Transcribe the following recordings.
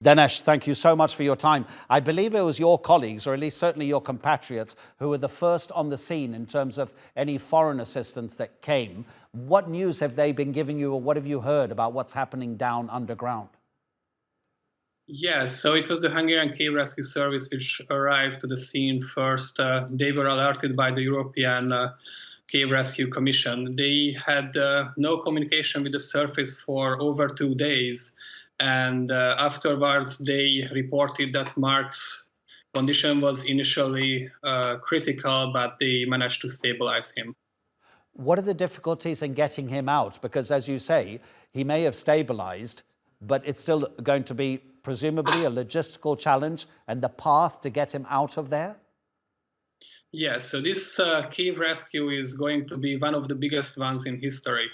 Denes, thank you so much for your time. I believe it was your colleagues, or at least certainly your compatriots, who were the first on the scene in terms of any foreign assistance that came. What news have they been giving you, or what have you heard about what's happening down underground? Yes, so it was the Hungarian Cave Rescue Service which arrived to the scene first. They were alerted by the European Cave Rescue Commission. They had no communication with the surface for over 2 days. And afterwards, they reported that Mark's condition was initially critical, but they managed to stabilize him. What are the difficulties in getting him out? Because as you say, he may have stabilized, but it's still going to be presumably a logistical challenge, and the path to get him out of there? Yes, so this cave rescue is going to be one of the biggest ones in history.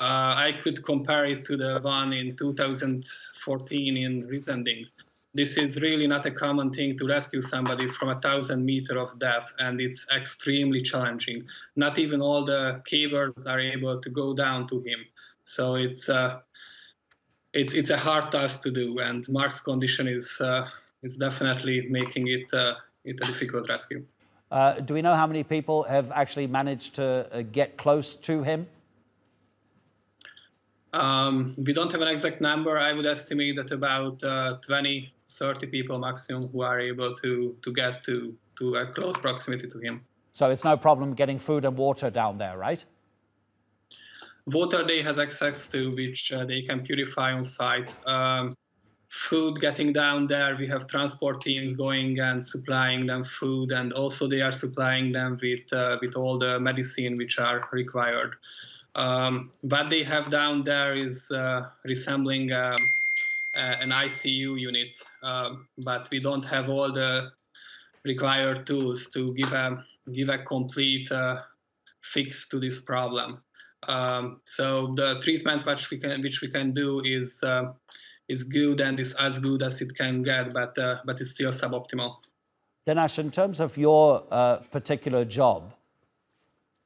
I could compare it to the one in 2014 in Resending. This is really not a common thing to rescue somebody from 1,000 meters of depth, and it's extremely challenging. Not even all the cavers are able to go down to him. So it's a hard task to do, and Mark's condition is definitely making it a difficult rescue. Do we know how many people have actually managed to get close to him? We don't have an exact number. I would estimate that about 20, 30 people maximum who are able to get to a close proximity to him. So it's no problem getting food and water down there, right? Water they has access to, which they can purify on site. Food getting down there, we have transport teams going and supplying them food, and also they are supplying them with all the medicine which are required. What they have down there is resembling an ICU unit, but we don't have all the required tools to give a complete fix to this problem. So the treatment which we can do is good and is as good as it can get, but it's still suboptimal. Denes, in terms of your particular job,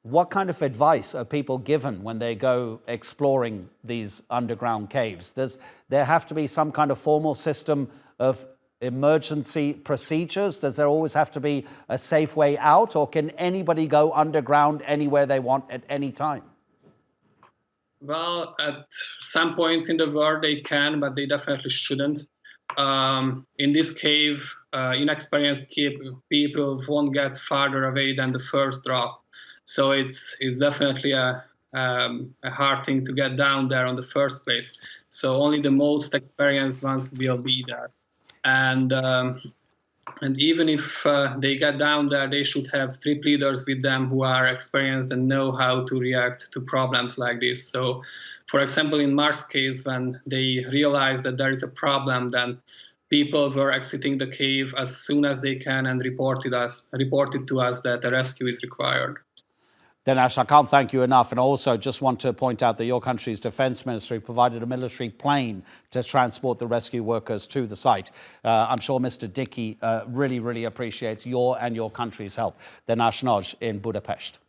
what kind of advice are people given when they go exploring these underground caves? Does there have to be some kind of formal system of emergency procedures? Does there always have to be a safe way out, or can anybody go underground anywhere they want at any time? Well, at some points in the world they can, but they definitely shouldn't. In this cave, inexperienced people won't get farther away than the first drop. So it's definitely a hard thing to get down there in the first place. So only the most experienced ones will be there. And even if they get down there, they should have trip leaders with them who are experienced and know how to react to problems like this. So, for example, in Mark's case, when they realized that there is a problem, then people were exiting the cave as soon as they can and reported to us that a rescue is required. Denes, I can't thank you enough. And I also just want to point out that your country's defense ministry provided a military plane to transport the rescue workers to the site. I'm sure Mr. Dickey really, really appreciates your and your country's help. Denes Nagy in Budapest.